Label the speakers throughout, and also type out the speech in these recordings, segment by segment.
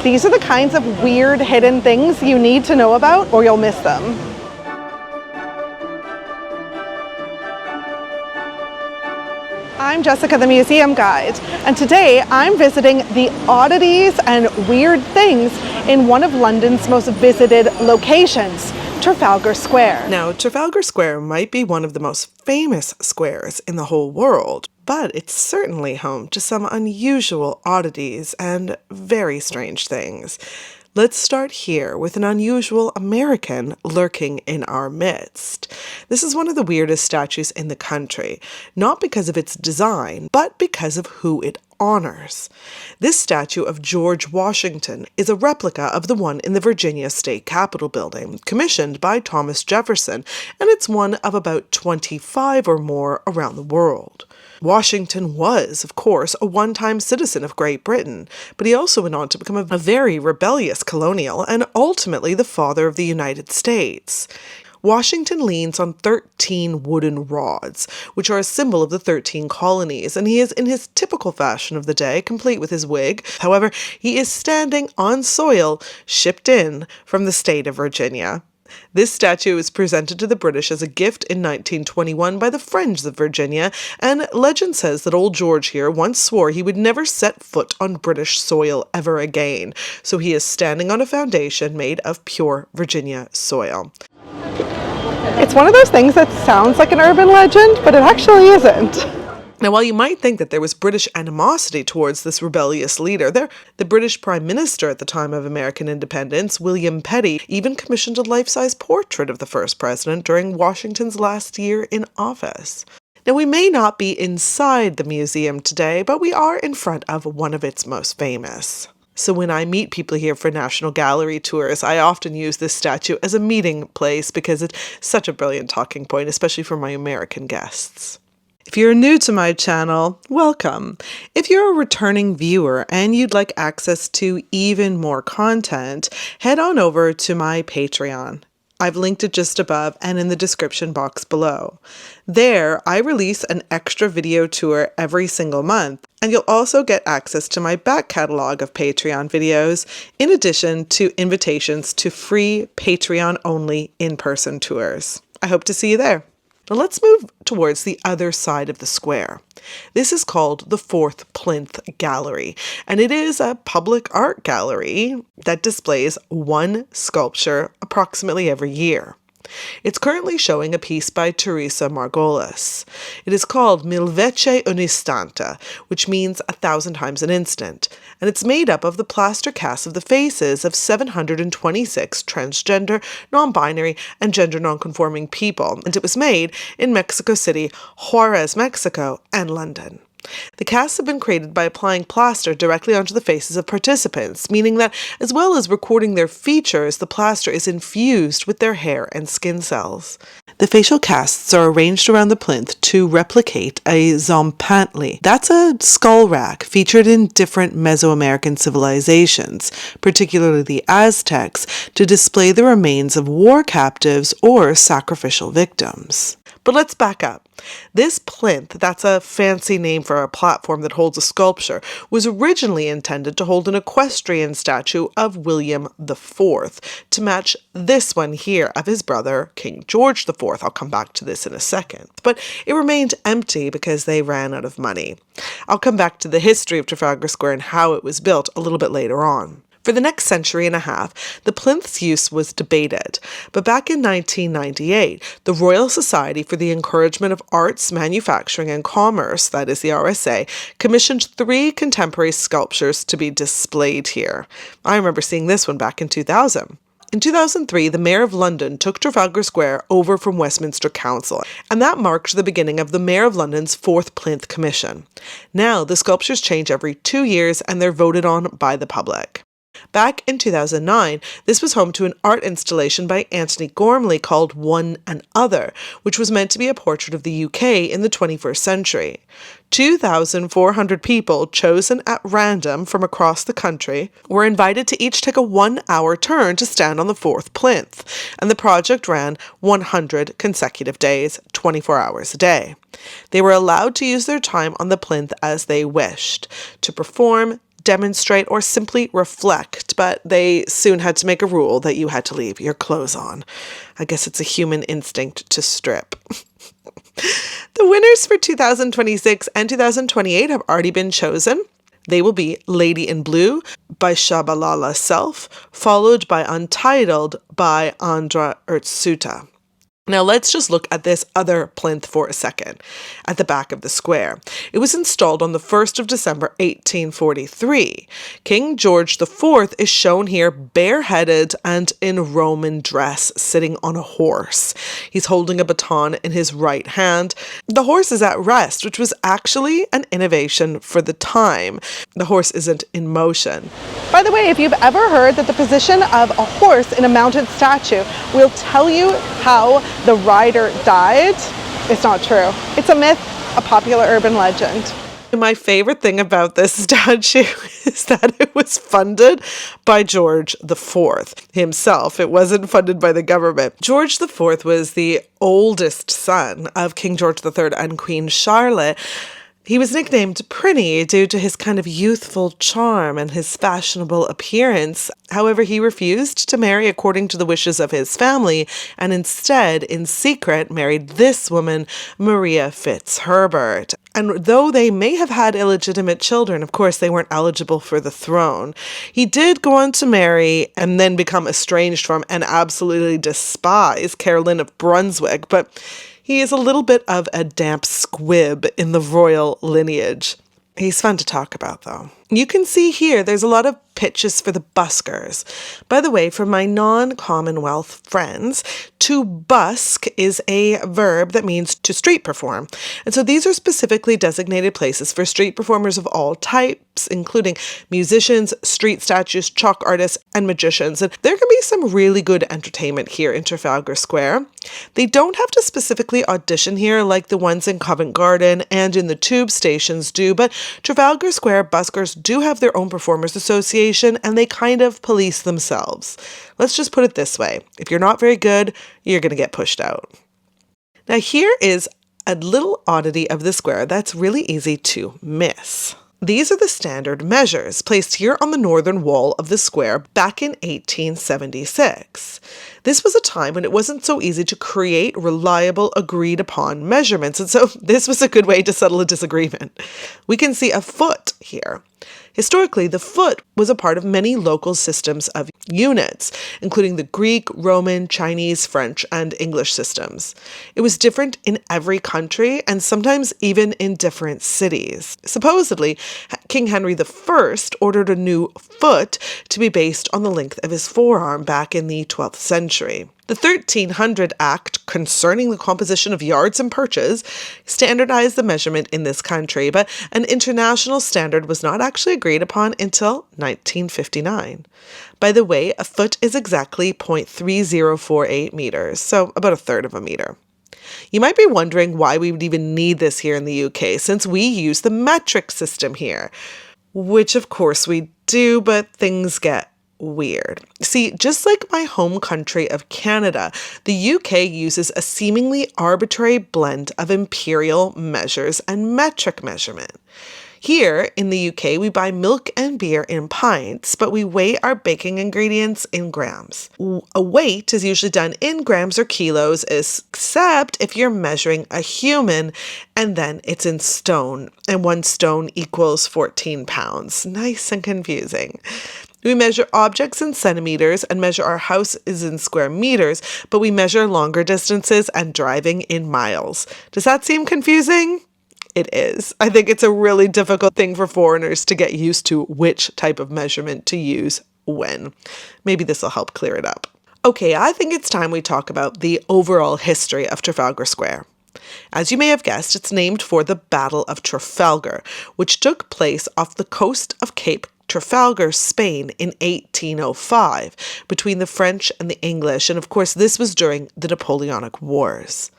Speaker 1: These are the kinds of weird hidden things you need to know about or you'll miss them. I'm Jessica, the Museum Guide, and today I'm visiting the oddities and weird things in one of London's most visited locations, Trafalgar Square.
Speaker 2: Now, Trafalgar Square might be one of the most famous squares in the whole world, but it's certainly home to some unusual oddities and very strange things. Let's start here with an unusual American lurking in our midst. This is one of the weirdest statues in the country, not because of its design, but because of who it honors. This statue of George Washington is a replica of the one in the Virginia State Capitol building, commissioned by Thomas Jefferson, and it's one of about 25 or more around the world. Washington was, of course, a one-time citizen of Great Britain, but he also went on to become a very rebellious colonial and ultimately the father of the United States. Washington leans on 13 wooden rods, which are a symbol of the 13 colonies, and he is in his typical fashion of the day, complete with his wig. However, he is standing on soil shipped in from the state of Virginia. This statue was presented to the British as a gift in 1921 by the Friends of Virginia, and legend says that old George here once swore he would never set foot on British soil ever again, so he is standing on a foundation made of pure Virginia soil.
Speaker 1: It's one of those things that sounds like an urban legend, but it actually isn't.
Speaker 2: Now, while you might think that there was British animosity towards this rebellious leader, the British Prime Minister at the time of American independence, William Petty, even commissioned a life-size portrait of the first president during Washington's last year in office. Now, we may not be inside the museum today, but we are in front of one of its most famous. So when I meet people here for National Gallery tours, I often use this statue as a meeting place because it's such a brilliant talking point, especially for my American guests. If you're new to my channel, welcome. If you're a returning viewer and you'd like access to even more content, head on over to my Patreon. I've linked it just above and in the description box below. There, I release an extra video tour every single month, and you'll also get access to my back catalog of Patreon videos, in addition to invitations to free Patreon-only in-person tours. I hope to see you there. Now let's move towards the other side of the square. This is called the Fourth Plinth Gallery, and it is a public art gallery that displays one sculpture approximately every year. It's currently showing a piece by Teresa Margolis. It is called Mille Volte un Istante, which means 1,000 times an instant, and it's made up of the plaster casts of the faces of 726 transgender, non-binary, and gender non-conforming people, and it was made in Mexico City, Juarez, Mexico, and London. The casts have been created by applying plaster directly onto the faces of participants, meaning that as well as recording their features, the plaster is infused with their hair and skin cells. The facial casts are arranged around the plinth to replicate a zompantli. That's a skull rack featured in different Mesoamerican civilizations, particularly the Aztecs, to display the remains of war captives or sacrificial victims. But let's back up. This plinth, that's a fancy name for a platform that holds a sculpture, was originally intended to hold an equestrian statue of William IV to match this one here of his brother, King George IV. I'll come back to this in a second. But it remained empty because they ran out of money. I'll come back to the history of Trafalgar Square and how it was built a little bit later on. For the next century and a half, the plinth's use was debated, but back in 1998, the Royal Society for the Encouragement of Arts, Manufacturing and Commerce, that is the RSA, commissioned 3 contemporary sculptures to be displayed here. I remember seeing this one back in 2000. In 2003, the Mayor of London took Trafalgar Square over from Westminster Council, and that marked the beginning of the Mayor of London's 4th Plinth Commission. Now, the sculptures change every 2 years and they're voted on by the public. Back in 2009, this was home to an art installation by Anthony Gormley called One and Other, which was meant to be a portrait of the UK in the 21st century. 2,400 people, chosen at random from across the country, were invited to each take a 1-hour turn to stand on the 4th plinth, and the project ran 100 consecutive days, 24 hours a day. They were allowed to use their time on the plinth as they wished, to perform, demonstrate, or simply reflect, but they soon had to make a rule that you had to leave your clothes on. I guess it's a human instinct to strip. The winners for 2026 and 2028 have already been chosen. They will be Lady in Blue by Shabalala Self, followed by Untitled by Andra Urtsuta. Now let's just look at this other plinth for a second, at the back of the square. It was installed on the 1st of December 1843. King George IV is shown here bareheaded and in Roman dress, sitting on a horse. He's holding a baton in his right hand. The horse is at rest, which was actually an innovation for the time. The horse isn't in motion.
Speaker 1: By the way, if you've ever heard that the position of a horse in a mounted statue will tell you how the rider died, it's not true. It's a myth, a popular urban legend.
Speaker 2: My favorite thing about this statue is that it was funded by George IV himself. It wasn't funded by the government. George IV was the oldest son of King George III and Queen Charlotte. He was nicknamed Prinny due to his kind of youthful charm and his fashionable appearance. However, he refused to marry according to the wishes of his family and instead, in secret, married this woman, Maria Fitzherbert. And though they may have had illegitimate children, of course, they weren't eligible for the throne. He did go on to marry and then become estranged from and absolutely despise Caroline of Brunswick, but he is a little bit of a damp squib in the royal lineage. He's fun to talk about, though. You can see here there's a lot of pitches for the buskers. By the way, for my non-Commonwealth friends, to busk is a verb that means to street perform. And so these are specifically designated places for street performers of all types, including musicians, street statues, chalk artists, and magicians. And there can be some really good entertainment here in Trafalgar Square. They don't have to specifically audition here like the ones in Covent Garden and in the tube stations do, but Trafalgar Square buskers do have their own performers association and they kind of police themselves. Let's just put it this way. If you're not very good, you're going to get pushed out. Now here is a little oddity of the square that's really easy to miss. These are the standard measures placed here on the northern wall of the square back in 1876. This was a time when it wasn't so easy to create reliable, agreed-upon measurements, and so this was a good way to settle a disagreement. We can see a foot here. Historically, the foot was a part of many local systems of units, including the Greek, Roman, Chinese, French, and English systems. It was different in every country and sometimes even in different cities. Supposedly, King Henry I ordered a new foot to be based on the length of his forearm back in the 12th century. The 1300 Act concerning the composition of yards and perches standardized the measurement in this country, but an international standard was not actually agreed upon until 1959. By the way, a foot is exactly 0.3048 meters, so about a third of a meter. You might be wondering why we would even need this here in the UK, since we use the metric system here, which of course we do, but things get weird. See, just like my home country of Canada, the UK uses a seemingly arbitrary blend of imperial measures and metric measurement. Here in the UK, we buy milk and beer in pints, but we weigh our baking ingredients in grams. A weight is usually done in grams or kilos, except if you're measuring a human, and then it's in stone, and 1 stone equals 14 pounds. Nice and confusing. We measure objects in centimeters and measure our houses in square meters, but we measure longer distances and driving in miles. Does that seem confusing? It is. I think it's a really difficult thing for foreigners to get used to which type of measurement to use when. Maybe this will help clear it up. Okay, I think it's time we talk about the overall history of Trafalgar Square. As you may have guessed, it's named for the Battle of Trafalgar, which took place off the coast of Cape Trafalgar, Spain in 1805 between the French and the English, and of course this was during the Napoleonic Wars.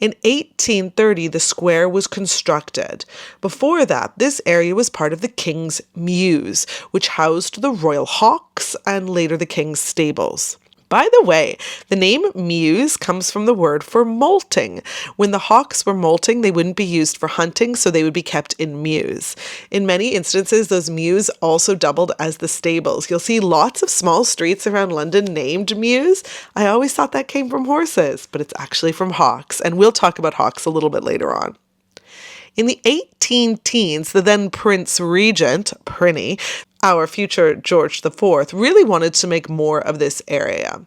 Speaker 2: In 1830, the square was constructed. Before that, this area was part of the King's Mews, which housed the royal hawks and later the King's stables. By the way, the name mews comes from the word for molting. When the hawks were molting, they wouldn't be used for hunting, so they would be kept in mews. In many instances, those mews also doubled as the stables. You'll see lots of small streets around London named mews. I always thought that came from horses, but it's actually from hawks, and we'll talk about hawks a little bit later on. In the 18-teens, the then Prince Regent, Prinny, our future George IV, really wanted to make more of this area.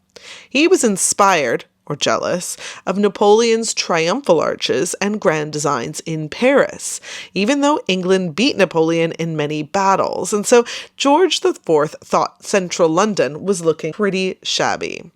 Speaker 2: He was inspired, or jealous, of Napoleon's triumphal arches and grand designs in Paris, even though England beat Napoleon in many battles, and so George IV thought central London was looking pretty shabby.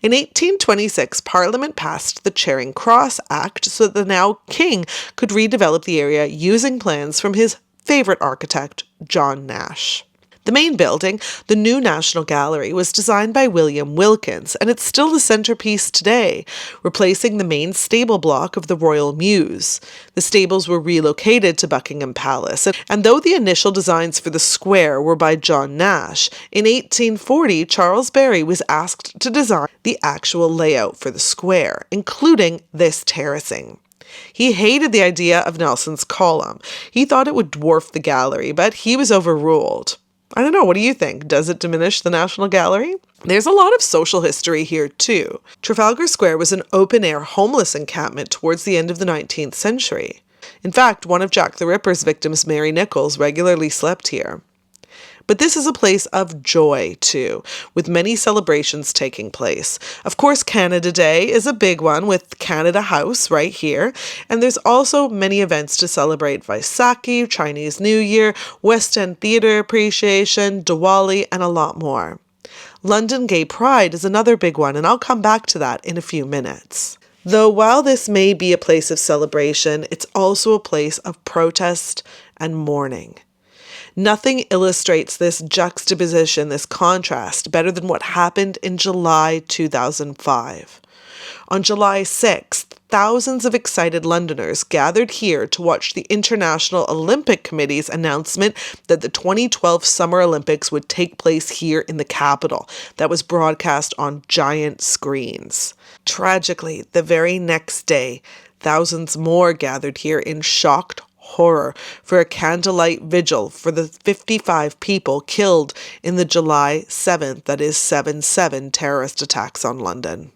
Speaker 2: In 1826, Parliament passed the Charing Cross Act so that the now king could redevelop the area using plans from his favourite architect, John Nash. The main building, the new National Gallery, was designed by William Wilkins, and it's still the centrepiece today, replacing the main stable block of the Royal Mews. The stables were relocated to Buckingham Palace, and though the initial designs for the square were by John Nash, in 1840 Charles Barry was asked to design the actual layout for the square, including this terracing. He hated the idea of Nelson's column. He thought it would dwarf the gallery, but he was overruled. I don't know, what do you think? Does it diminish the National Gallery? There's a lot of social history here too. Trafalgar Square was an open-air homeless encampment towards the end of the 19th century. In fact, one of Jack the Ripper's victims, Mary Nichols, regularly slept here. But this is a place of joy, too, with many celebrations taking place. Of course, Canada Day is a big one with Canada House right here. And there's also many events to celebrate Vaisakhi, Chinese New Year, West End Theatre Appreciation, Diwali, and a lot more. London Gay Pride is another big one, and I'll come back to that in a few minutes. Though while this may be a place of celebration, it's also a place of protest and mourning. Nothing illustrates this juxtaposition, this contrast, better than what happened in July 2005. On July 6th, thousands of excited Londoners gathered here to watch the International Olympic Committee's announcement that the 2012 Summer Olympics would take place here in the capital. That was broadcast on giant screens. Tragically, the very next day, thousands more gathered here in shocked horror for a candlelight vigil for the 55 people killed in the July 7th, that is 7/7 terrorist attacks on London.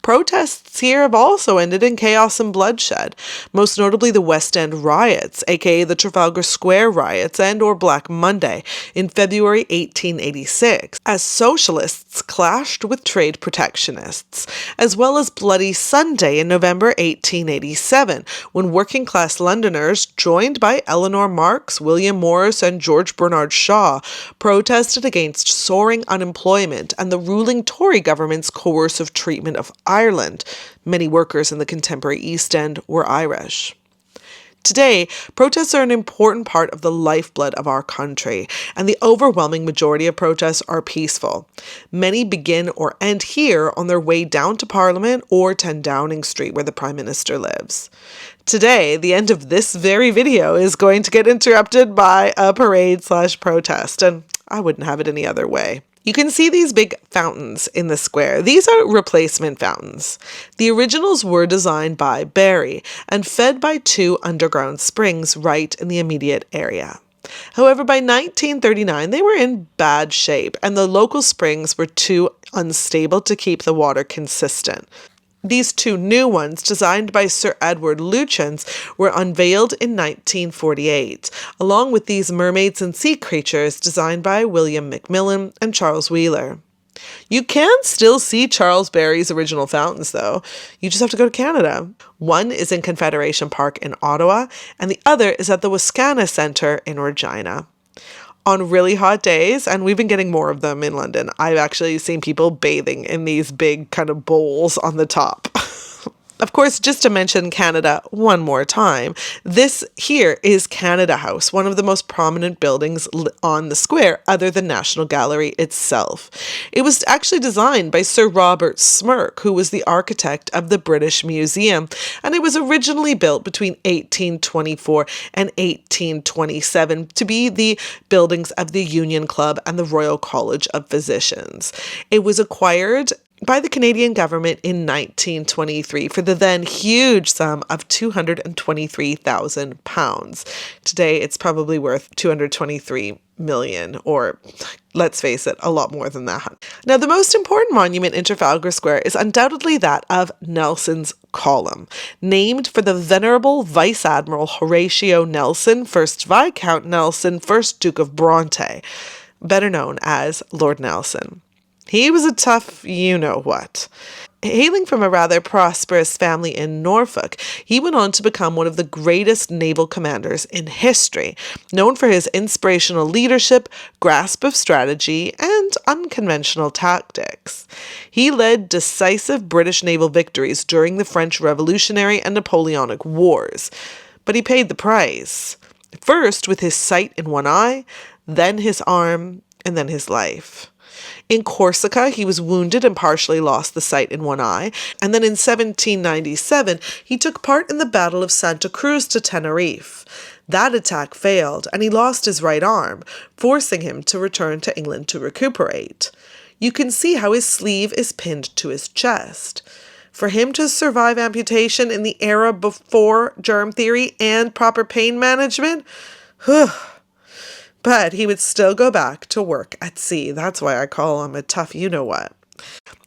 Speaker 2: Protests here have also ended in chaos and bloodshed, most notably the West End riots, aka the Trafalgar Square riots and or Black Monday in February 1886, as socialists clashed with trade protectionists, as well as Bloody Sunday in November 1887, when working-class Londoners, joined by Eleanor Marx, William Morris, and George Bernard Shaw, protested against soaring unemployment and the ruling Tory government's coercive treatment of Ireland. Many workers in the contemporary East End were Irish. Today, protests are an important part of the lifeblood of our country, and the overwhelming majority of protests are peaceful. Many begin or end here on their way down to Parliament or 10 Downing Street, where the Prime Minister lives. Today, the end of this very video is going to get interrupted by a parade/protest, and I wouldn't have it any other way. You can see these big fountains in the square. These are replacement fountains. The originals were designed by Barry and fed by 2 underground springs right in the immediate area. However, by 1939, they were in bad shape, and the local springs were too unstable to keep the water consistent. These 2 new ones, designed by Sir Edward Lutyens, were unveiled in 1948, along with these mermaids and sea creatures designed by William Macmillan and Charles Wheeler. You can still see Charles Barry's original fountains, though. You just have to go to Canada. One is in Confederation Park in Ottawa, and the other is at the Wascana Centre in Regina. On really hot days, and we've been getting more of them in London, I've actually seen people bathing in these big kind of bowls on the top. Of course, just to mention Canada one more time, this here is Canada House, one of the most prominent buildings on the square other than National Gallery itself. It was actually designed by Sir Robert Smirke, who was the architect of the British Museum, and it was originally built between 1824 and 1827 to be the buildings of the Union Club and the Royal College of Physicians. It was acquired by the Canadian government in 1923 for the then huge sum of £223,000. Today, it's probably worth 223 million, or let's face it, a lot more than that. Now, the most important monument in Trafalgar Square is undoubtedly that of Nelson's Column, named for the venerable Vice Admiral Horatio Nelson, 1st Viscount Nelson, 1st Duke of Bronte, better known as Lord Nelson. He was a tough you-know-what. Hailing from a rather prosperous family in Norfolk, he went on to become one of the greatest naval commanders in history, known for his inspirational leadership, grasp of strategy, and unconventional tactics. He led decisive British naval victories during the French Revolutionary and Napoleonic Wars, but he paid the price. First with his sight in one eye, then his arm, and then his life. In Corsica, he was wounded and partially lost the sight in one eye, and then in 1797, he took part in the Battle of Santa Cruz de Tenerife. That attack failed, and he lost his right arm, forcing him to return to England to recuperate. You can see how his sleeve is pinned to his chest. For him to survive amputation in the era before germ theory and proper pain management, but he would still go back to work at sea. That's why I call him a tough you-know-what.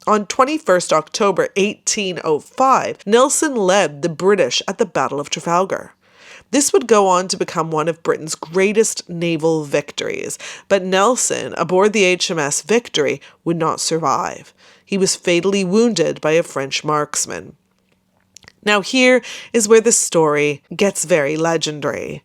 Speaker 2: On 21st October 1805, Nelson led the British at the Battle of Trafalgar. This would go on to become one of Britain's greatest naval victories, but Nelson, aboard the HMS Victory, would not survive. He was fatally wounded by a French marksman. Now here is where the story gets very legendary.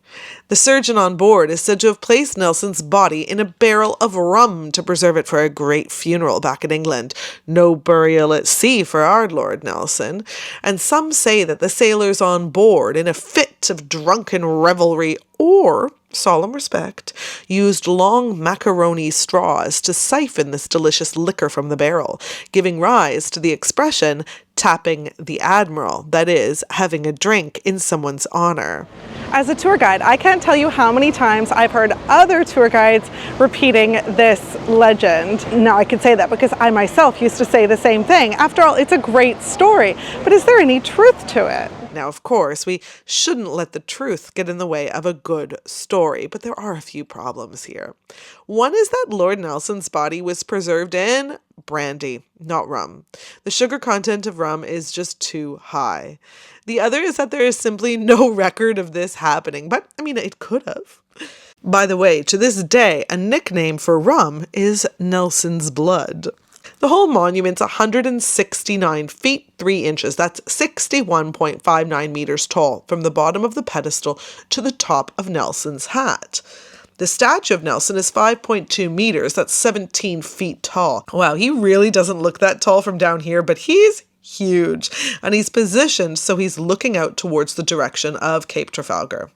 Speaker 2: The surgeon on board is said to have placed Nelson's body in a barrel of rum to preserve it for a great funeral back in England. No burial at sea for our Lord Nelson. And some say that the sailors on board, in a fit of drunken revelry or solemn respect, used long macaroni straws to siphon this delicious liquor from the barrel, giving rise to the expression tapping the Admiral, that is, having a drink in someone's honor.
Speaker 1: As a tour guide, I can't tell you how many times I've heard other tour guides repeating this legend. Now, I could say that because I myself used to say the same thing. After all, it's a great story, but is there any truth to it?
Speaker 2: Now, of course, we shouldn't let the truth get in the way of a good story, but there are a few problems here. One is that Lord Nelson's body was preserved in brandy, not rum. The sugar content of rum is just too high. The other is that there is simply no record of this happening, but I mean, it could have. By the way, to this day, a nickname for rum is Nelson's blood. The whole monument's 169 feet 3 inches. That's 61.59 meters tall from the bottom of the pedestal to the top of Nelson's hat. The statue of Nelson is 5.2 meters. That's 17 feet tall. Wow, he really doesn't look that tall from down here, but he's huge. And he's positioned so he's looking out towards the direction of Cape Trafalgar.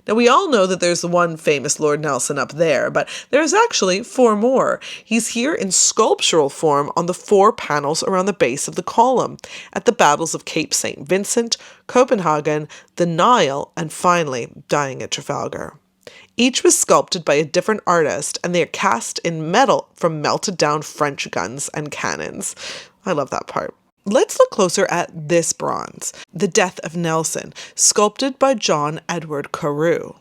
Speaker 2: Now, we all know that there's one famous Lord Nelson up there, but there's actually 4 more. He's here in sculptural form on the 4 panels around the base of the column, at the battles of Cape St. Vincent, Copenhagen, the Nile, and finally, dying at Trafalgar. Each was sculpted by a different artist, and they are cast in metal from melted down French guns and cannons. I love that part. Let's look closer at this bronze, The Death of Nelson, sculpted by John Edward Carew.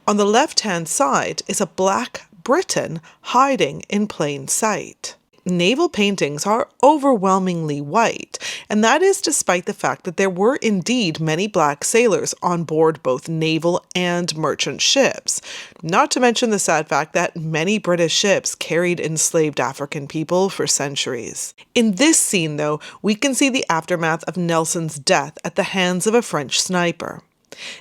Speaker 2: On the left-hand side is a black Briton hiding in plain sight. Naval paintings are overwhelmingly white, and that is despite the fact that there were indeed many black sailors on board both naval and merchant ships. Not to mention the sad fact that many British ships carried enslaved African people for centuries. In this scene, though, we can see the aftermath of Nelson's death at the hands of a French sniper.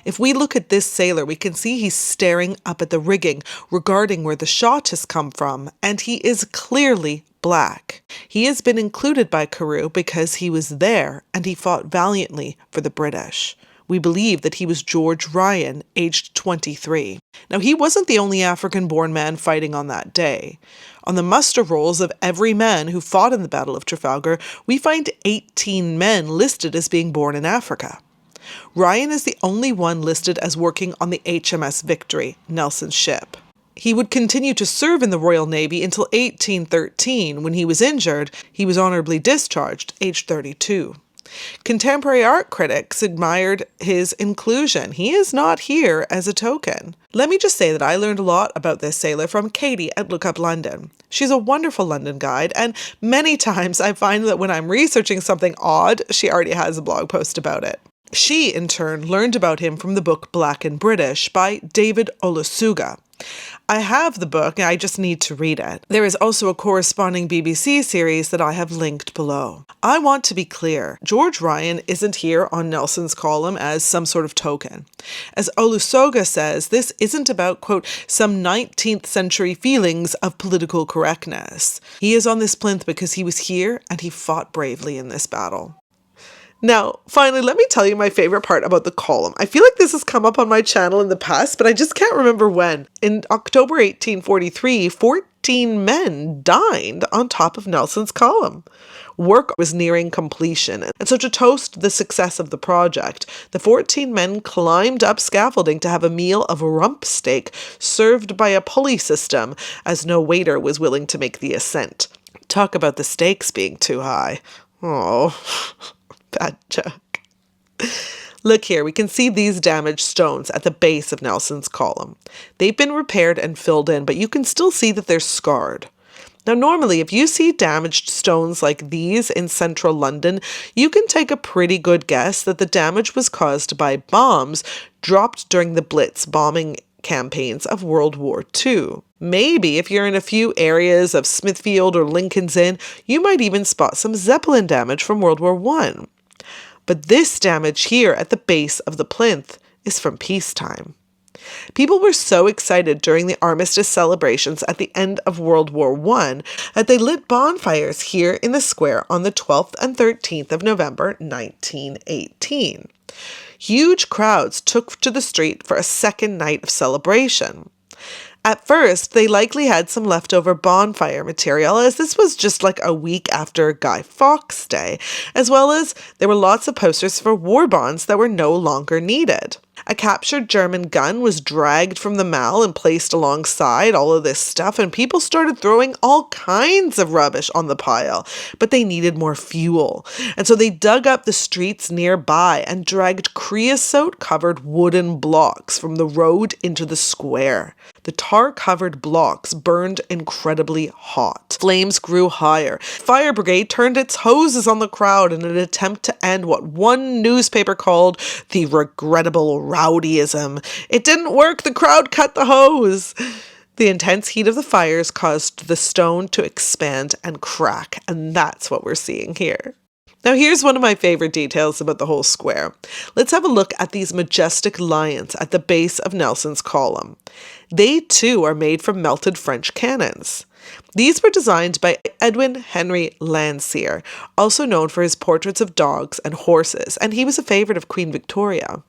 Speaker 2: If we look at this sailor, we can see he's staring up at the rigging, regarding where the shot has come from, and he is clearly black. He has been included by Carew because he was there and he fought valiantly for the British. We believe that he was George Ryan, aged 23. Now, he wasn't the only African-born man fighting on that day. On the muster rolls of every man who fought in the Battle of Trafalgar, we find 18 men listed as being born in Africa. Ryan is the only one listed as working on the HMS Victory, Nelson's ship. He would continue to serve in the Royal Navy until 1813, when he was injured. He was honourably discharged, aged 32. Contemporary art critics admired his inclusion. He is not here as a token. Let me just say that I learned a lot about this sailor from Katie at Look Up London. She's a wonderful London guide, and many times I find that when I'm researching something odd, she already has a blog post about it. She, in turn, learned about him from the book Black and British by David Olusoga. I have the book, I just need to read it. There is also a corresponding BBC series that I have linked below. I want to be clear, George Ryan isn't here on Nelson's column as some sort of token. As Olusoga says, this isn't about, quote, some 19th century feelings of political correctness. He is on this plinth because he was here and he fought bravely in this battle. Now, finally, let me tell you my favorite part about the column. I feel like this has come up on my channel in the past, but I just can't remember when. In October 1843, 14 men dined on top of Nelson's column. Work was nearing completion, and so to toast the success of the project, the 14 men climbed up scaffolding to have a meal of rump steak served by a pulley system, as no waiter was willing to make the ascent. Talk about the stakes being too high. Oh. Bad joke. Look here, we can see these damaged stones at the base of Nelson's column. They've been repaired and filled in, but you can still see that they're scarred. Now, normally, if you see damaged stones like these in central London, you can take a pretty good guess that the damage was caused by bombs dropped during the Blitz bombing campaigns of World War II. Maybe if you're in a few areas of Smithfield or Lincoln's Inn, you might even spot some Zeppelin damage from World War I. But this damage here at the base of the plinth is from peacetime. People were so excited during the armistice celebrations at the end of World War I that they lit bonfires here in the square on the 12th and 13th of November 1918. Huge crowds took to the street for a second night of celebration. At first, they likely had some leftover bonfire material, as this was just like a week after Guy Fawkes Day, as well as there were lots of posters for war bonds that were no longer needed. A captured German gun was dragged from the Mall and placed alongside all of this stuff, and people started throwing all kinds of rubbish on the pile, but they needed more fuel. And so they dug up the streets nearby and dragged creosote-covered wooden blocks from the road into the square. The tar-covered blocks burned incredibly hot. Flames grew higher. Fire brigade turned its hoses on the crowd in an attempt to end what one newspaper called the regrettable rowdyism. It didn't work. The crowd cut the hose. The intense heat of the fires caused the stone to expand and crack, and that's what we're seeing here. Now here's one of my favorite details about the whole square. Let's have a look at these majestic lions at the base of Nelson's column. They too are made from melted French cannons. These were designed by Edwin Henry Landseer, also known for his portraits of dogs and horses, and he was a favourite of Queen Victoria.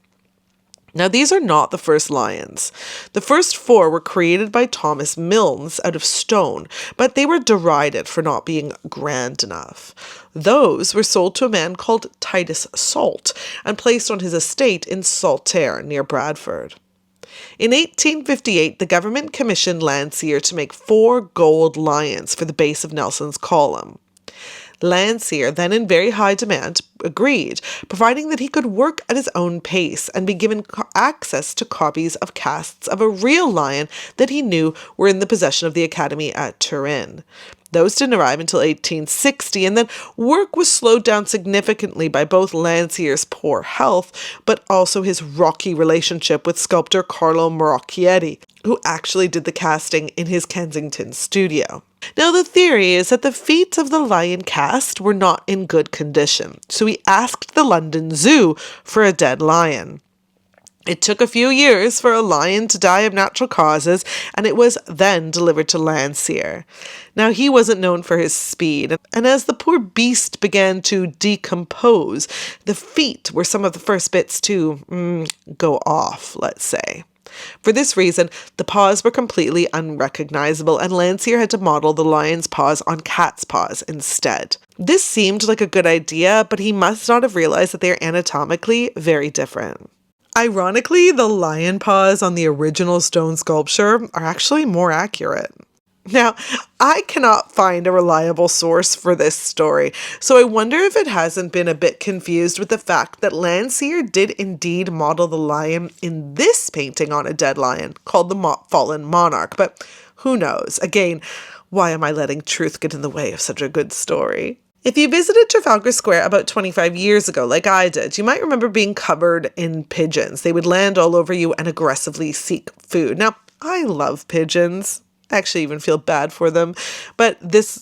Speaker 2: Now, these are not the first lions. The first 4 were created by Thomas Milnes out of stone, but they were derided for not being grand enough. Those were sold to a man called Titus Salt and placed on his estate in Saltaire near Bradford. In 1858, the government commissioned Landseer to make 4 gold lions for the base of Nelson's column. Landseer, then in very high demand, agreed, providing that he could work at his own pace and be given access to copies of casts of a real lion that he knew were in the possession of the Academy at Turin. Those didn't arrive until 1860, and then work was slowed down significantly by both Landseer's poor health, but also his rocky relationship with sculptor Carlo Marocchietti, who actually did the casting in his Kensington studio. Now, the theory is that the feet of the lion cast were not in good condition, so he asked the London Zoo for a dead lion. It took a few years for a lion to die of natural causes, and it was then delivered to Landseer. Now, he wasn't known for his speed, and as the poor beast began to decompose, the feet were some of the first bits to go off, let's say. For this reason, the paws were completely unrecognizable, and Landseer had to model the lion's paws on cat's paws instead. This seemed like a good idea, but he must not have realized that they are anatomically very different. Ironically, the lion paws on the original stone sculpture are actually more accurate. Now, I cannot find a reliable source for this story, so I wonder if it hasn't been a bit confused with the fact that Landseer did indeed model the lion in this painting on a dead lion called the Fallen Monarch, but who knows? Again, why am I letting truth get in the way of such a good story? If you visited Trafalgar Square about 25 years ago, like I did, you might remember being covered in pigeons. They would land all over you and aggressively seek food. Now, I love pigeons. I actually even feel bad for them, but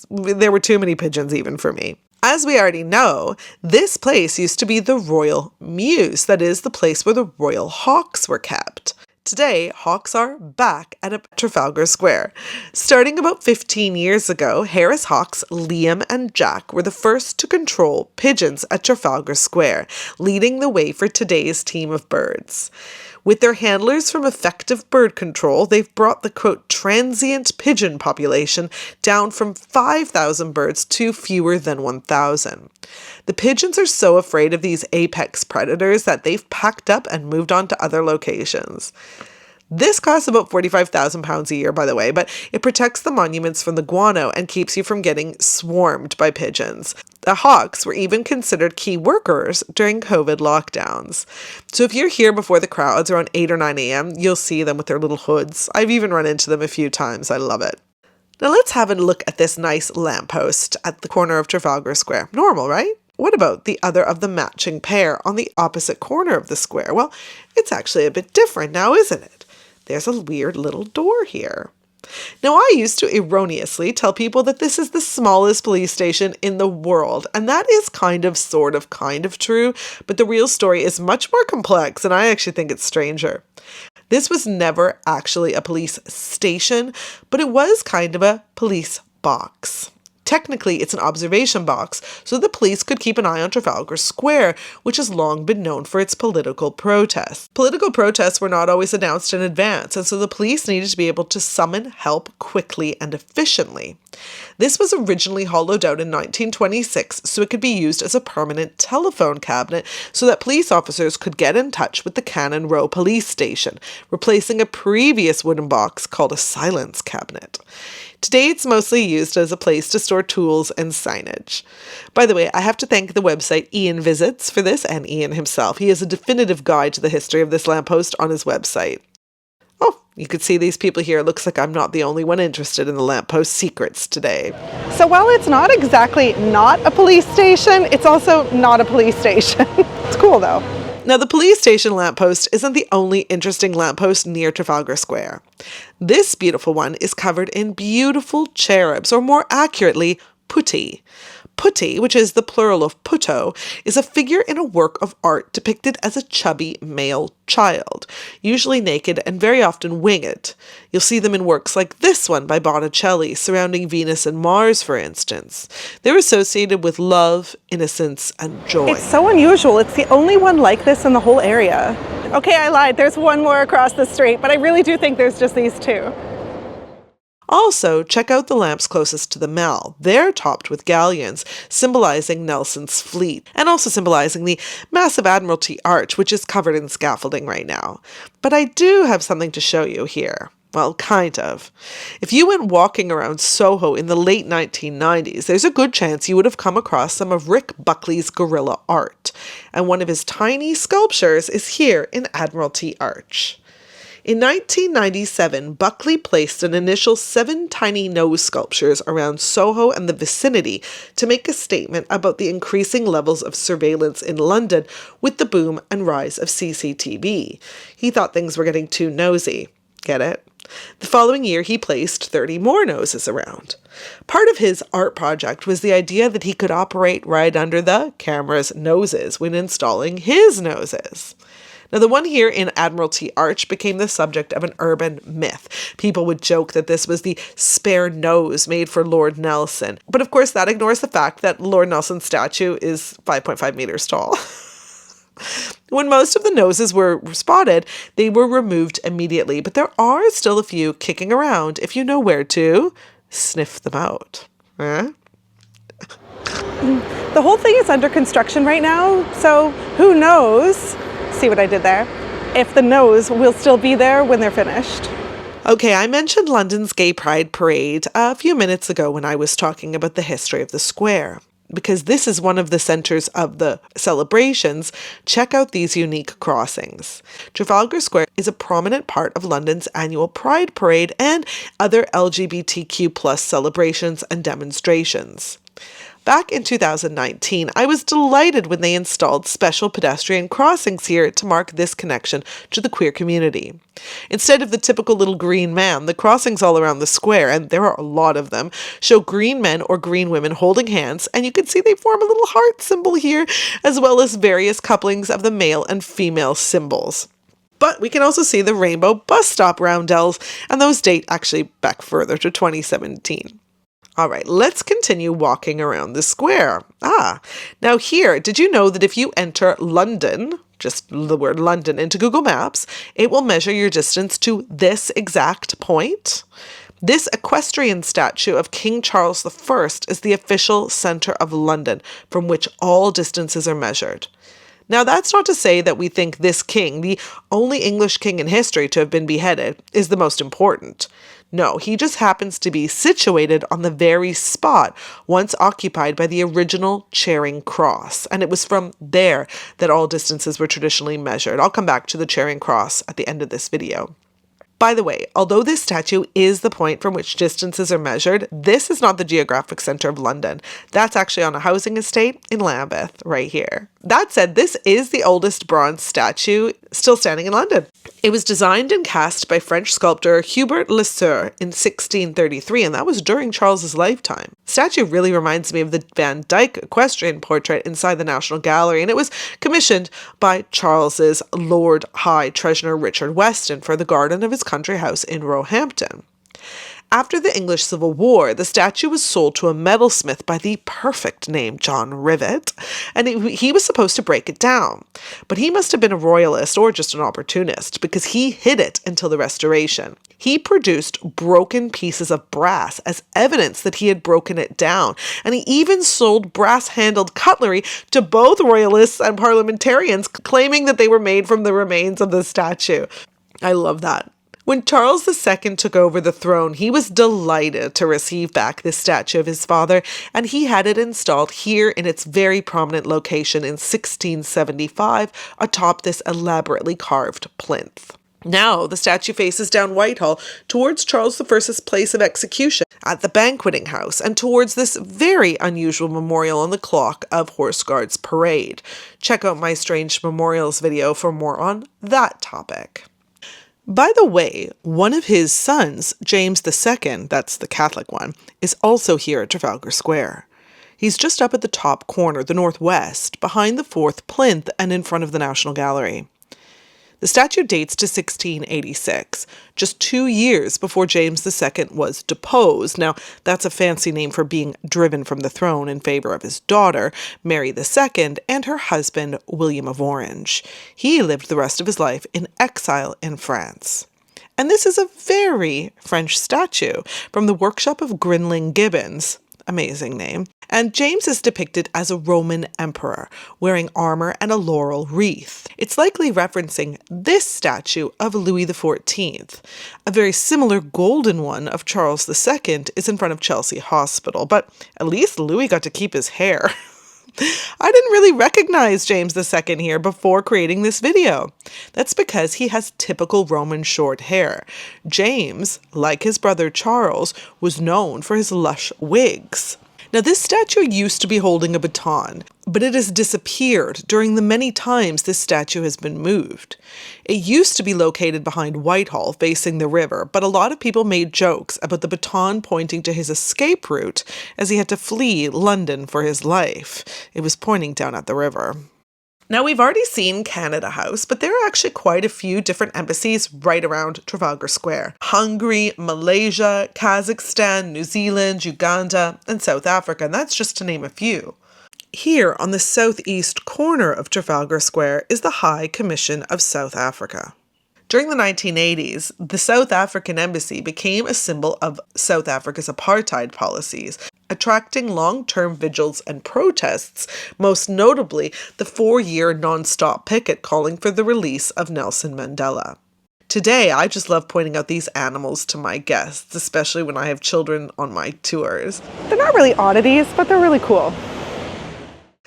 Speaker 2: there were too many pigeons even for me. As we already know, this place used to be the Royal Mews, that is, the place where the royal hawks were kept. Today, hawks are back at Trafalgar Square. Starting about 15 years ago, Harris hawks Liam and Jack were the first to control pigeons at Trafalgar Square, leading the way for today's team of birds. With their handlers from effective bird control, they've brought the, quote, transient pigeon population down from 5,000 birds to fewer than 1,000. The pigeons are so afraid of these apex predators that they've packed up and moved on to other locations. This costs about £45,000 a year, by the way, but it protects the monuments from the guano and keeps you from getting swarmed by pigeons. The hawks were even considered key workers during COVID lockdowns. So if you're here before the crowds around 8 or 9 a.m., you'll see them with their little hoods. I've even run into them a few times. I love it. Now let's have a look at this nice lamppost at the corner of Trafalgar Square. Normal, right? What about the other of the matching pair on the opposite corner of the square? Well, it's actually a bit different now, isn't it? There's a weird little door here. Now, I used to erroneously tell people that this is the smallest police station in the world, and that is kind of true, but the real story is much more complex, and I actually think it's stranger. This was never actually a police station, but it was kind of a police box. Technically, it's an observation box, so the police could keep an eye on Trafalgar Square, which has long been known for its political protests. Political protests were not always announced in advance, and so the police needed to be able to summon help quickly and efficiently. This was originally hollowed out in 1926 so it could be used as a permanent telephone cabinet so that police officers could get in touch with the Cannon Row police station, replacing a previous wooden box called a silence cabinet. Today, it's mostly used as a place to store tools and signage. By the way, I have to thank the website Ian Visits for this, and Ian himself. He has a definitive guide to the history of this lamppost on his website. Oh, you could see these people here. It looks like I'm not the only one interested in the lamppost secrets today.
Speaker 1: So while it's not exactly not a police station, it's also not a police station. It's cool though.
Speaker 2: Now, the police station lamppost isn't the only interesting lamppost near Trafalgar Square. This beautiful one is covered in beautiful cherubs, or more accurately, putti. Putti, which is the plural of putto, is a figure in a work of art depicted as a chubby male child, usually naked and very often winged. You'll see them in works like this one by Botticelli, surrounding Venus and Mars, for instance. They're associated with love, innocence, and joy.
Speaker 1: It's so unusual. It's the only one like this in the whole area. Okay, I lied. There's one more across the street, but I really do think there's just these two.
Speaker 2: Also, check out the lamps closest to the Mall. They're topped with galleons, symbolizing Nelson's fleet, and also symbolizing the massive Admiralty arch, which is covered in scaffolding right now. But I do have something to show you here. Well, kind of. If you went walking around Soho in the late 1990s, there's a good chance you would have come across some of Rick Buckley's guerrilla art, and one of his tiny sculptures is here in Admiralty Arch. In 1997, Buckley placed an initial 7 tiny nose sculptures around Soho and the vicinity to make a statement about the increasing levels of surveillance in London with the boom and rise of CCTV. He thought things were getting too nosy. Get it? The following year, he placed 30 more noses around. Part of his art project was the idea that he could operate right under the camera's noses when installing his noses. Now, the one here in Admiralty Arch became the subject of an urban myth. People would joke that this was the spare nose made for Lord Nelson. But of course, that ignores the fact that Lord Nelson's statue is 5.5 meters tall. When most of the noses were spotted, they were removed immediately. But there are still a few kicking around if you know where to sniff them out. Eh?
Speaker 1: The whole thing is under construction right now, so who knows, see what I did there, if the nose will still be there when they're finished.
Speaker 2: Okay, I mentioned London's Gay Pride Parade a few minutes ago when I was talking about the history of the square. Because this is one of the centers of the celebrations, check out these unique crossings. Trafalgar Square is a prominent part of London's annual Pride Parade and other LGBTQ+ celebrations and demonstrations. Back in 2019, I was delighted when they installed special pedestrian crossings here to mark this connection to the queer community. Instead of the typical little green man, the crossings all around the square, and there are a lot of them, show green men or green women holding hands, and you can see they form a little heart symbol here, as well as various couplings of the male and female symbols. But we can also see the rainbow bus stop roundels, and those date actually back further to 2017. All right, let's continue walking around the square. Now here, did you know that if you enter London, just the word London, into Google Maps, it will measure your distance to this exact point? This equestrian statue of King Charles I is the official centre of London, from which all distances are measured. Now, that's not to say that we think this king, the only English king in history to have been beheaded, is the most important. No, he just happens to be situated on the very spot once occupied by the original Charing Cross, and it was from there that all distances were traditionally measured. I'll come back to the Charing Cross at the end of this video. By the way, although this statue is the point from which distances are measured, this is not the geographic centre of London. That's actually on a housing estate in Lambeth, right here. That said, this is the oldest bronze statue still standing in London. It was designed and cast by French sculptor Hubert Lesueur in 1633, and that was during Charles's lifetime. The statue really reminds me of the Van Dyck equestrian portrait inside the National Gallery, and it was commissioned by Charles's Lord High Treasurer Richard Weston for the garden of his country house in Roehampton. After the English Civil War, the statue was sold to a metalsmith by the perfect name John Rivet, and he was supposed to break it down. But he must have been a royalist or just an opportunist, because he hid it until the Restoration. He produced broken pieces of brass as evidence that he had broken it down, and he even sold brass-handled cutlery to both royalists and parliamentarians, claiming that they were made from the remains of the statue. I love that. When Charles II took over the throne, he was delighted to receive back this statue of his father, and he had it installed here in its very prominent location in 1675 atop this elaborately carved plinth. Now, the statue faces down Whitehall towards Charles I's place of execution at the banqueting house and towards this very unusual memorial on the clock of Horse Guards Parade. Check out my Strange Memorials video for more on that topic. By the way, one of his sons, James II, that's the Catholic one, is also here at Trafalgar Square. He's just up at the top corner, the northwest, behind the fourth plinth and in front of the National Gallery. The statue dates to 1686, just 2 years before James II was deposed. Now, that's a fancy name for being driven from the throne in favor of his daughter, Mary II, and her husband, William of Orange. He lived the rest of his life in exile in France. And this is a very French statue from the workshop of Grinling Gibbons. Amazing name. And James is depicted as a Roman emperor, wearing armor and a laurel wreath. It's likely referencing this statue of Louis XIV. A very similar golden one of Charles II is in front of Chelsea Hospital, but at least Louis got to keep his hair. I didn't really recognize James II here before creating this video. That's because he has typical Roman short hair. James, like his brother Charles, was known for his lush wigs. Now, this statue used to be holding a baton, but it has disappeared during the many times this statue has been moved. It used to be located behind Whitehall, facing the river, but a lot of people made jokes about the baton pointing to his escape route as he had to flee London for his life. It was pointing down at the river. Now, we've already seen Canada House, but there are actually quite a few different embassies right around Trafalgar Square. Hungary, Malaysia, Kazakhstan, New Zealand, Uganda, and South Africa, and that's just to name a few. Here, on the southeast corner of Trafalgar Square, is the High Commission of South Africa. During the 1980s, the South African embassy became a symbol of South Africa's apartheid policies, attracting long-term vigils and protests, most notably the 4-year non-stop picket calling for the release of Nelson Mandela. Today, I just love pointing out these animals to my guests, especially when I have children on my tours.
Speaker 1: They're not really oddities, but they're really cool.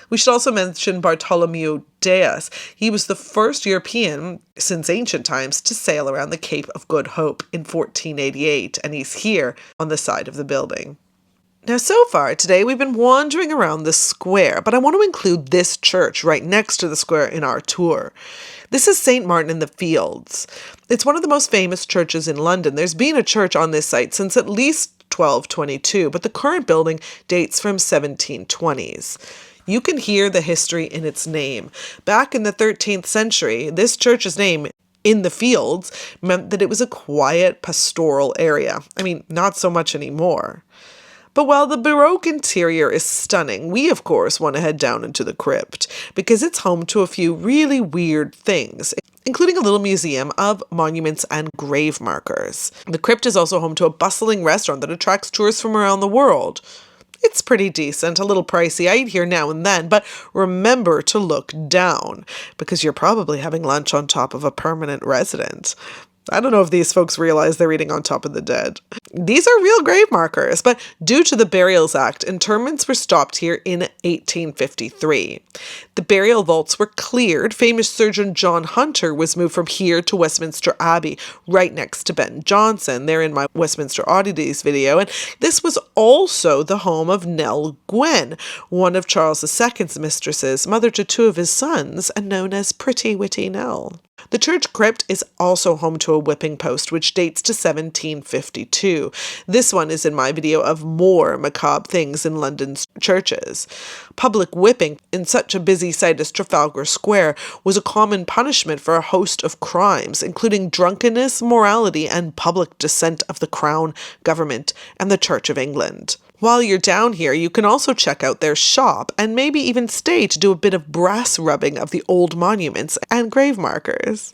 Speaker 2: We should also mention Bartholomew Dias. He was the first European since ancient times to sail around the Cape of Good Hope in 1488, and he's here on the side of the building. Now, so far today, we've been wandering around the square, but I want to include this church right next to the square in our tour. This is St. Martin in the Fields. It's one of the most famous churches in London. There's been a church on this site since at least 1222, but the current building dates from 1720s. You can hear the history in its name. Back in the 13th century, this church's name, in the Fields, meant that it was a quiet pastoral area. I mean, not so much anymore. But while the Baroque interior is stunning, we of course want to head down into the crypt, because it's home to a few really weird things, including a little museum of monuments and grave markers. The crypt is also home to a bustling restaurant that attracts tourists from around the world. It's pretty decent, a little pricey. I eat here now and then, but remember to look down, because you're probably having lunch on top of a permanent resident. I don't know if these folks realize they're eating on top of the dead. These are real grave markers, but due to the Burials Act, interments were stopped here in 1853. The burial vaults were cleared. Famous surgeon John Hunter was moved from here to Westminster Abbey, right next to Ben Jonson. They're in my Westminster Oddities video, and this was also the home of Nell Gwyn, one of Charles II's mistresses, mother to 2 of his sons, and known as Pretty Witty Nell. The church crypt is also home to a whipping post, which dates to 1752. This one is in my video of more macabre things in London's churches. Public whipping in such a busy site as Trafalgar Square was a common punishment for a host of crimes, including drunkenness, morality, and public dissent of the Crown, government, and the Church of England. While you're down here, you can also check out their shop and maybe even stay to do a bit of brass rubbing of the old monuments and grave markers.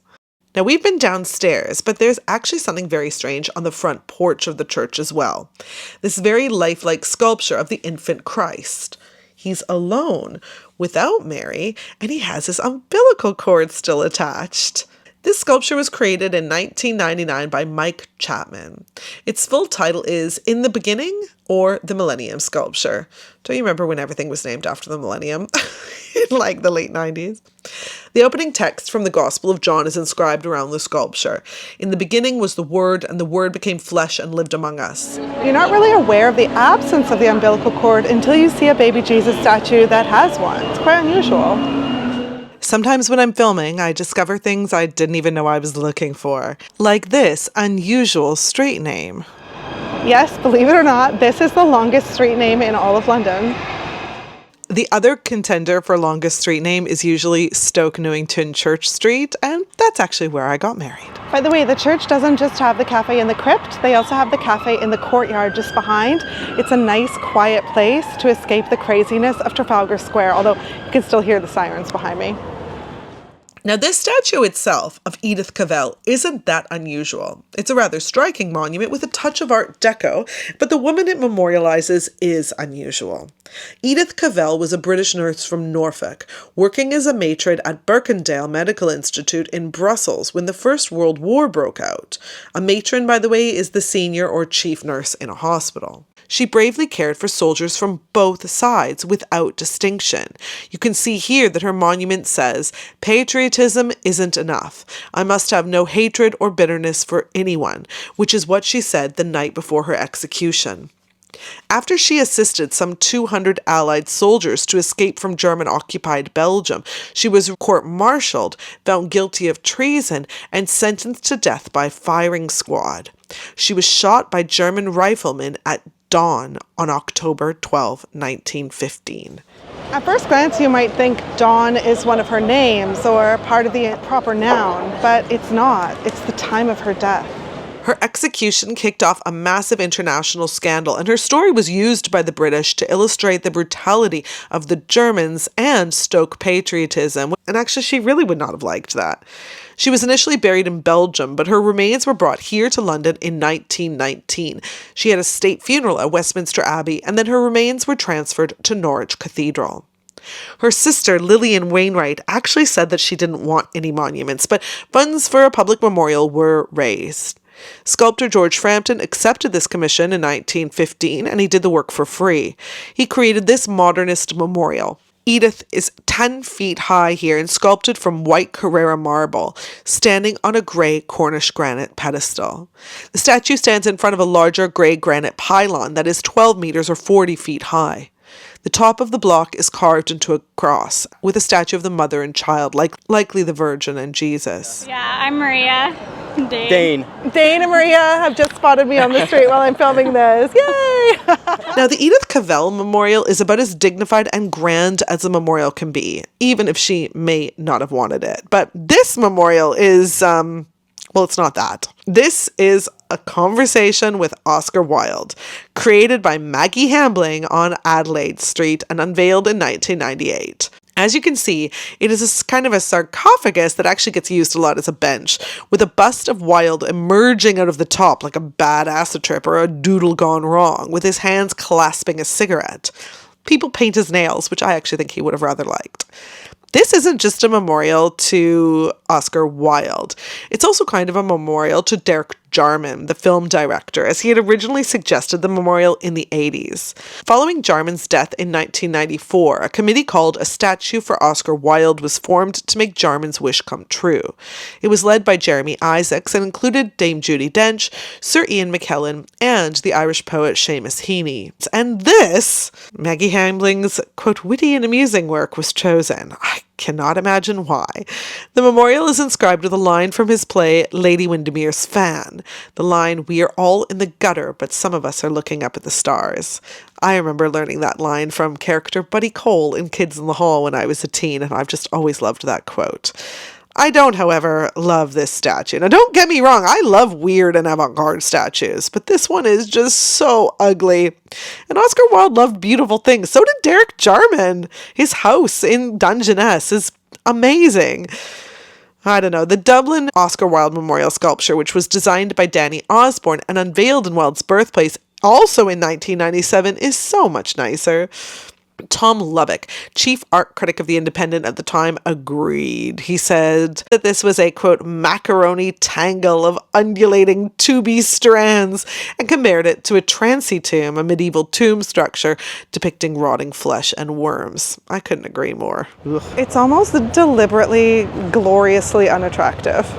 Speaker 2: Now, we've been downstairs, but there's actually something very strange on the front porch of the church as well. This very lifelike sculpture of the infant Christ. He's alone, without Mary, and he has his umbilical cord still attached. This sculpture was created in 1999 by Mike Chapman. Its full title is In the Beginning or The Millennium Sculpture. Don't you remember when everything was named after the millennium? In like the late 90s. The opening text from the Gospel of John is inscribed around the sculpture. In the beginning was the Word, and the Word became flesh and lived among us.
Speaker 1: You're not really aware of the absence of the umbilical cord until you see a baby Jesus statue that has one. It's quite unusual.
Speaker 2: Sometimes when I'm filming, I discover things I didn't even know I was looking for. Like this unusual street name.
Speaker 1: Yes, believe it or not, this is the longest street name in all of London.
Speaker 2: The other contender for longest street name is usually Stoke Newington Church Street, and that's actually where I got married.
Speaker 1: By the way, the church doesn't just have the cafe in the crypt, they also have the cafe in the courtyard just behind. It's a nice, quiet place to escape the craziness of Trafalgar Square, although you can still hear the sirens behind me.
Speaker 2: Now, this statue itself of Edith Cavell isn't that unusual. It's a rather striking monument with a touch of Art Deco, but the woman it memorializes is unusual. Edith Cavell was a British nurse from Norfolk, working as a matron at Birkendale Medical Institute in Brussels when the First World War broke out. A matron, by the way, is the senior or chief nurse in a hospital. She bravely cared for soldiers from both sides without distinction. You can see here that her monument says, "Patriotism isn't enough. I must have no hatred or bitterness for anyone," which is what she said the night before her execution. After she assisted some 200 Allied soldiers to escape from German-occupied Belgium, she was court-martialed, found guilty of treason, and sentenced to death by firing squad. She was shot by German riflemen at dawn on October 12, 1915.
Speaker 1: At first glance, you might think Dawn is one of her names or part of the proper noun, but it's not. It's the time of her death.
Speaker 2: Her execution kicked off a massive international scandal, and her story was used by the British to illustrate the brutality of the Germans and stoke patriotism. And actually, she really would not have liked that. She was initially buried in Belgium, but her remains were brought here to London in 1919. She had a state funeral at Westminster Abbey, and then her remains were transferred to Norwich Cathedral. Her sister, Lillian Wainwright, actually said that she didn't want any monuments, but funds for a public memorial were raised. Sculptor George Frampton accepted this commission in 1915, and he did the work for free. He created this modernist memorial. Edith is 10 feet high here and sculpted from white Carrara marble, standing on a grey Cornish granite pedestal. The statue stands in front of a larger grey granite pylon that is 12 meters or 40 feet high. The top of the block is carved into a cross with a statue of the mother and child, likely the Virgin and Jesus.
Speaker 3: Yeah, I'm Maria.
Speaker 4: Dane.
Speaker 1: Dane and Maria have just spotted me on the street while I'm filming this. Yay!
Speaker 2: Now, the Edith Cavell Memorial is about as dignified and grand as a memorial can be, even if she may not have wanted it. But this memorial is, well, it's not that. This is a conversation with Oscar Wilde, created by Maggie Hambling on Adelaide Street and unveiled in 1998. As you can see, it is a kind of a sarcophagus that actually gets used a lot as a bench, with a bust of Wilde emerging out of the top like a bad acid trip or a doodle gone wrong, with his hands clasping a cigarette. People paint his nails, which I actually think he would have rather liked. This isn't just a memorial to Oscar Wilde. It's also kind of a memorial to Derek Jarman, the film director, as he had originally suggested the memorial in the 80s. Following Jarman's death in 1994, a committee called A Statue for Oscar Wilde was formed to make Jarman's wish come true. It was led by Jeremy Isaacs and included Dame Judi Dench, Sir Ian McKellen, and the Irish poet Seamus Heaney. And this, Maggie Hambling's, quote, witty and amusing work was chosen. I cannot imagine why. The memorial is inscribed with a line from his play Lady Windermere's Fan. The line, "We are all in the gutter, but some of us are looking up at the stars." I remember learning that line from character Buddy Cole in Kids in the Hall when I was a teen, and I've just always loved that quote. I don't, however, love this statue. Now, don't get me wrong, I love weird and avant-garde statues, but this one is just so ugly. And Oscar Wilde loved beautiful things. So did Derek Jarman. His house in Dungeness is amazing. I don't know. The Dublin Oscar Wilde Memorial Sculpture, which was designed by Danny Osborne and unveiled in Wilde's birthplace, also in 1997, is so much nicer. Tom Lubbock, chief art critic of The Independent at the time, agreed. He said that this was a, quote, macaroni tangle of undulating tubby strands, and compared it to a trancy tomb, a medieval tomb structure depicting rotting flesh and worms. I couldn't agree more. Ugh.
Speaker 1: It's almost deliberately, gloriously unattractive.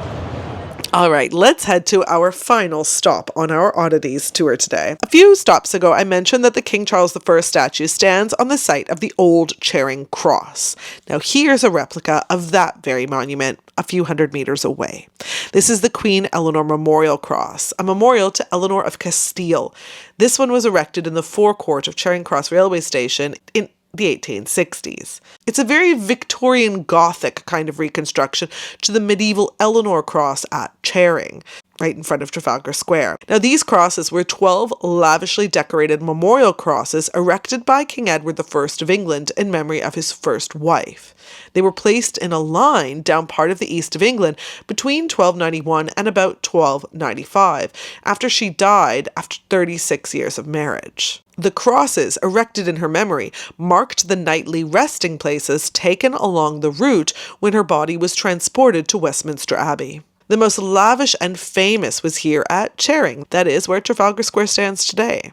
Speaker 2: All right, let's head to our final stop on our oddities tour today. A few stops ago, I mentioned that the King Charles I statue stands on the site of the old Charing Cross. Now, here's a replica of that very monument a few hundred meters away. This is the Queen Eleanor Memorial Cross, a memorial to Eleanor of Castile. This one was erected in the forecourt of Charing Cross railway station in the 1860s. It's a very Victorian Gothic kind of reconstruction to the medieval Eleanor Cross at Charing, right in front of Trafalgar Square. Now, these crosses were 12 lavishly decorated memorial crosses erected by King Edward I of England in memory of his first wife. They were placed in a line down part of the east of England between 1291 and about 1295, after she died after 36 years of marriage. The crosses, erected in her memory, marked the nightly resting places taken along the route when her body was transported to Westminster Abbey. The most lavish and famous was here at Charing, that is where Trafalgar Square stands today.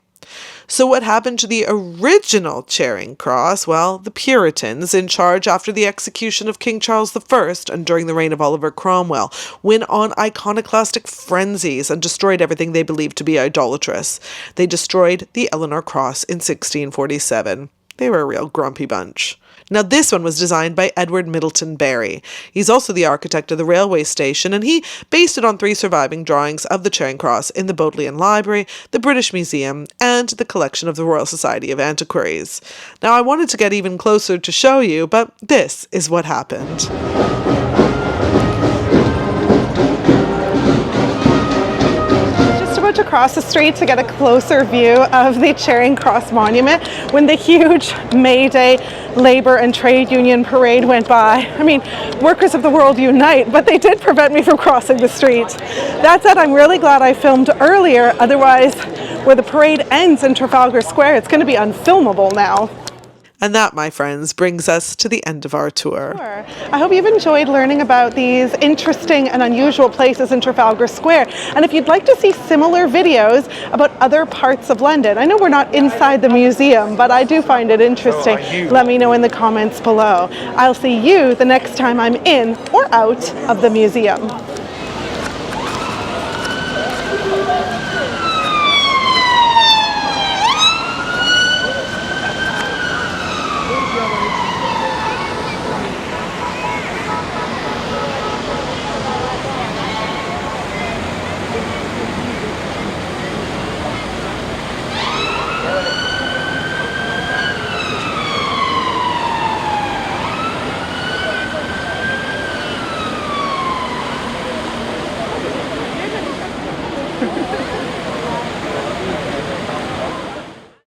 Speaker 2: So what happened to the original Charing Cross? Well, the Puritans, in charge after the execution of King Charles I and during the reign of Oliver Cromwell, went on iconoclastic frenzies and destroyed everything they believed to be idolatrous. They destroyed the Eleanor Cross in 1647. They were a real grumpy bunch. Now this one was designed by Edward Middleton Barry. He's also the architect of the railway station, and he based it on 3 surviving drawings of the Charing Cross in the Bodleian Library, the British Museum, and the collection of the Royal Society of Antiquaries. Now I wanted to get even closer to show you, but this is what happened.
Speaker 1: To cross the street to get a closer view of the Charing Cross Monument when the huge May Day Labour and Trade Union parade went by. I mean, workers of the world unite, but they did prevent me from crossing the street. That said, I'm really glad I filmed earlier, otherwise where the parade ends in Trafalgar Square, it's going to be unfilmable now.
Speaker 2: And that, my friends, brings us to the end of our tour.
Speaker 1: I hope you've enjoyed learning about these interesting and unusual places in Trafalgar Square. And if you'd like to see similar videos about other parts of London, I know we're not inside the museum, but I do find it interesting. Let me know in the comments below. I'll see you the next time I'm in or out of the museum.